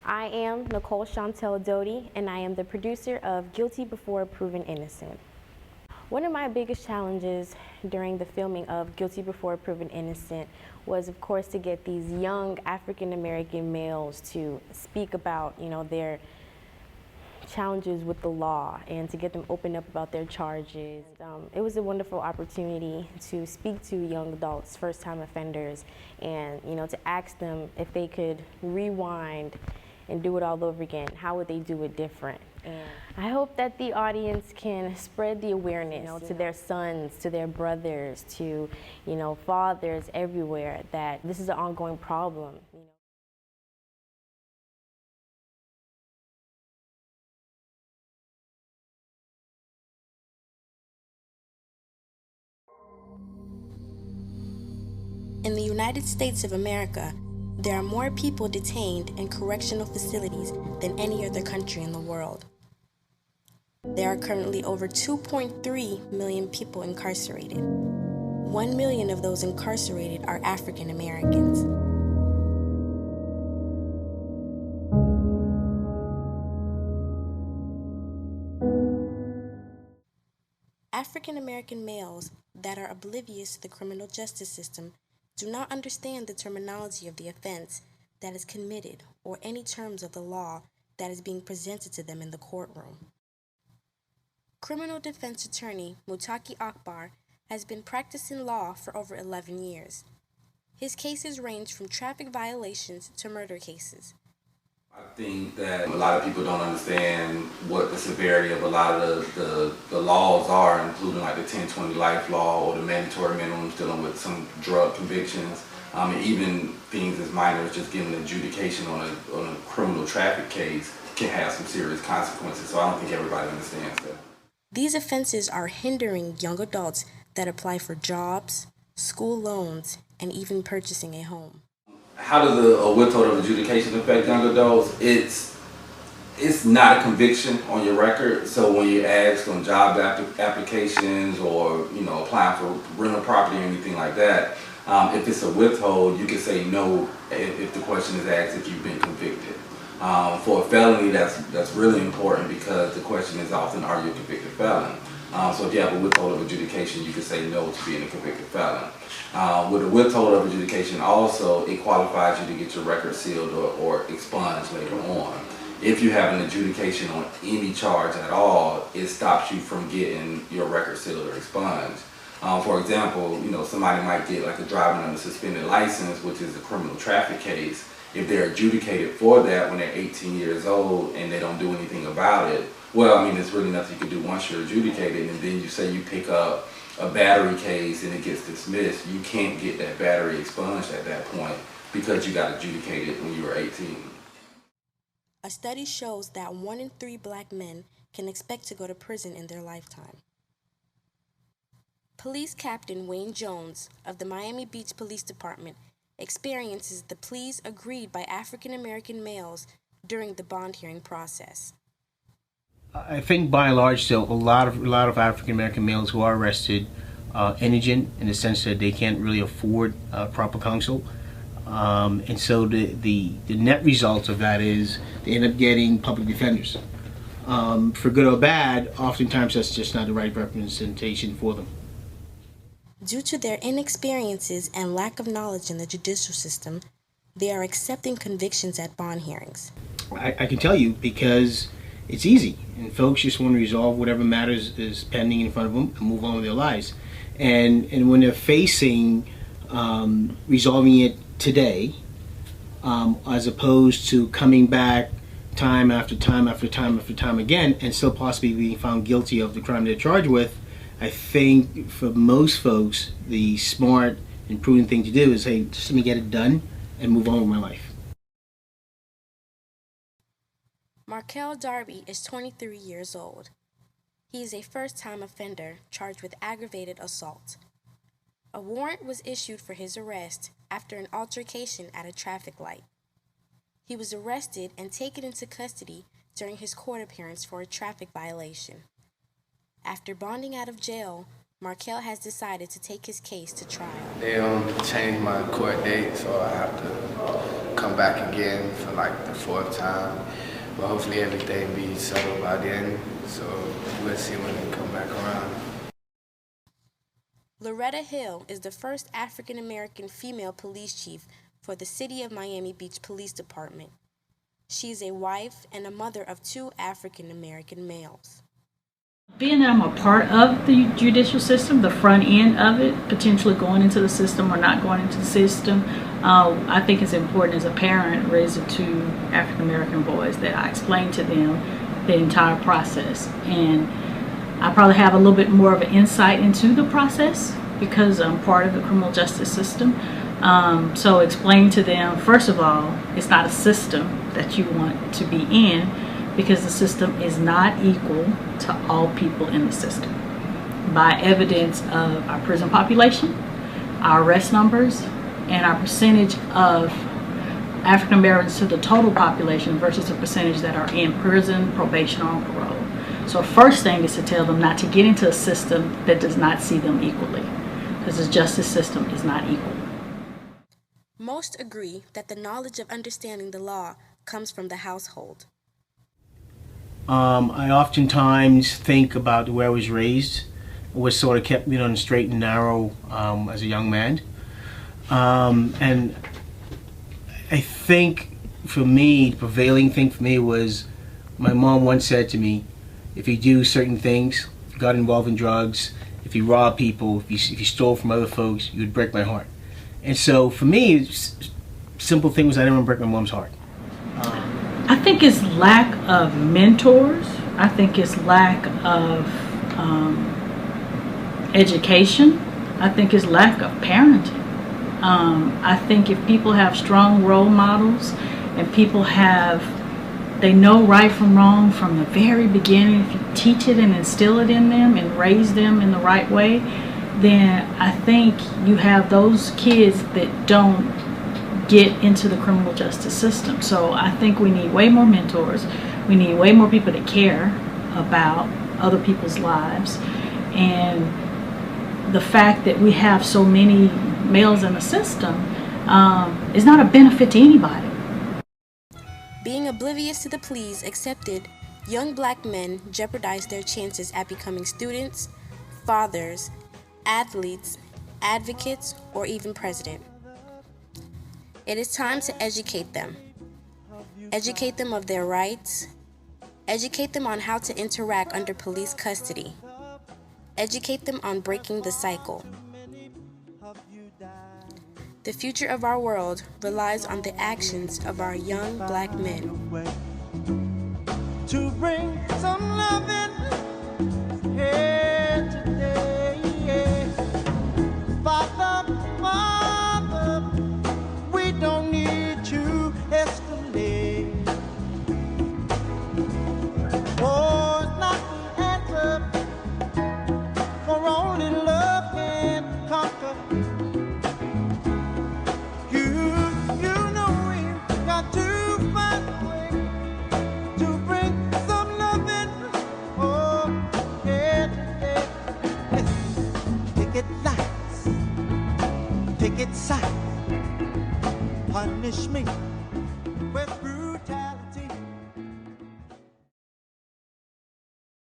I am Nichole Chantel Doty, and I am the producer of Guilty Before Proven Innocent. One of my biggest challenges during the filming of Guilty Before Proven Innocent was, of course, to get these young African American males to speak about, their challenges with the law and to get them open up about their charges. It was a wonderful opportunity to speak to young adults, first-time offenders, and to ask them if they could rewind and do it all over again. How would they do it different? And I hope that the audience can spread the awareness to their sons, to their brothers, to fathers everywhere that this is an ongoing problem. In the United States of America, there are more people detained in correctional facilities than any other country in the world. There are currently over 2.3 million people incarcerated. 1 million of those incarcerated are African Americans. African American males that are oblivious to the criminal justice system do not understand the terminology of the offense that is committed or any terms of the law that is being presented to them in the courtroom. Criminal defense attorney Mutaki Akbar has been practicing law for over 11 years. His cases range from traffic violations to murder cases. I think that a lot of people don't understand what the severity of a lot of the laws are, including like the 1020 life law or the mandatory minimums dealing with some drug convictions, and even things as minor as just getting an adjudication on a criminal traffic case can have some serious consequences. So I don't think everybody understands that. These offenses are hindering young adults that apply for jobs, school loans, and even purchasing a home. How does a withhold of adjudication affect young adults? It's not a conviction on your record. So when you ask on job applications or applying for rental property or anything like that, if it's a withhold, you can say no if the question is asked if you've been convicted. For a felony, that's really important because the question is often, are you a convicted felon? So if you have a withhold of adjudication, you can say no to being a convicted felon. With a withhold of adjudication also, it qualifies you to get your record sealed or expunged later on. If you have an adjudication on any charge at all, it stops you from getting your record sealed or expunged. For example, somebody might get like a driving under suspended license, which is a criminal traffic case. If they're adjudicated for that when they're 18 years old and they don't do anything about it, well, there's really nothing you can do once you're adjudicated, and then you say you pick up a battery case and it gets dismissed. You can't get that battery expunged at that point because you got adjudicated when you were 18. A study shows that 1 in 3 black men can expect to go to prison in their lifetime. Police Captain Wayne Jones of the Miami Beach Police Department experiences the pleas agreed by African American males during the bond hearing process. I think by and large, still a lot of African American males who are arrested indigent in the sense that they can't really afford proper counsel, and so the net result of that is they end up getting public defenders. For good or bad, oftentimes that's just not the right representation for them. Due to their inexperiences and lack of knowledge in the judicial system, they are accepting convictions at bond hearings. I can tell you because it's easy, and folks just want to resolve whatever matters is pending in front of them and move on with their lives. And when they're facing resolving it today, as opposed to coming back time after time after time after time again and still possibly being found guilty of the crime they're charged with, I think for most folks, the smart and prudent thing to do is, hey, just let me get it done and move on with my life. Markel Darby is 23 years old. He is a first-time offender charged with aggravated assault. A warrant was issued for his arrest after an altercation at a traffic light. He was arrested and taken into custody during his court appearance for a traffic violation. After bonding out of jail, Markel has decided to take his case to trial. They changed my court date, so I have to come back back again for like the 4th time. But hopefully everything be settled by then. So we'll see when they come back around. Loretta Hill is the first African American female police chief for the City of Miami Beach Police Department. She is a wife and a mother of 2 African American males. Being that I'm a part of the judicial system, the front end of it, potentially going into the system or not going into the system, I think it's important as a parent raising 2 African American boys that I explain to them the entire process. And I probably have a little bit more of an insight into the process because I'm part of the criminal justice system. So explain to them, first of all, it's not a system that you want to be in, because the system is not equal to all people in the system. By evidence of our prison population, our arrest numbers, and our percentage of African Americans to the total population versus the percentage that are in prison, probation, or on parole. So first thing is to tell them not to get into a system that does not see them equally, because the justice system is not equal. Most agree that the knowledge of understanding the law comes from the household. I oftentimes think about where I was raised, what sort of kept me on the straight and narrow as a young man. And I think for me, the prevailing thing for me was my mom once said to me, if you do certain things, got involved in drugs, if you rob people, if you stole from other folks, you would break my heart. And so for me, simple thing was I didn't want to break my mom's heart. I think it's lack of mentors. I think it's lack of education. I think it's lack of parenting. I think if people have strong role models and people they know right from wrong from the very beginning, if you teach it and instill it in them and raise them in the right way, then I think you have those kids that don't get into the criminal justice system. So I think we need way more mentors. We need way more people that care about other people's lives. And the fact that we have so many males in the system is not a benefit to anybody. Being oblivious to the pleas accepted, young black men jeopardize their chances at becoming students, fathers, athletes, advocates, or even president. It is time to educate them. Educate them of their rights. Educate them on how to interact under police custody. Educate them on breaking the cycle. The future of our world relies on the actions of our young black men. To bring some loving here today. Father, Father, we don't need to escalate. War's not the answer, for only love can conquer. You know we've got to find a way to bring some loving, oh, here today. Listen, picket lights, picket signs, punish me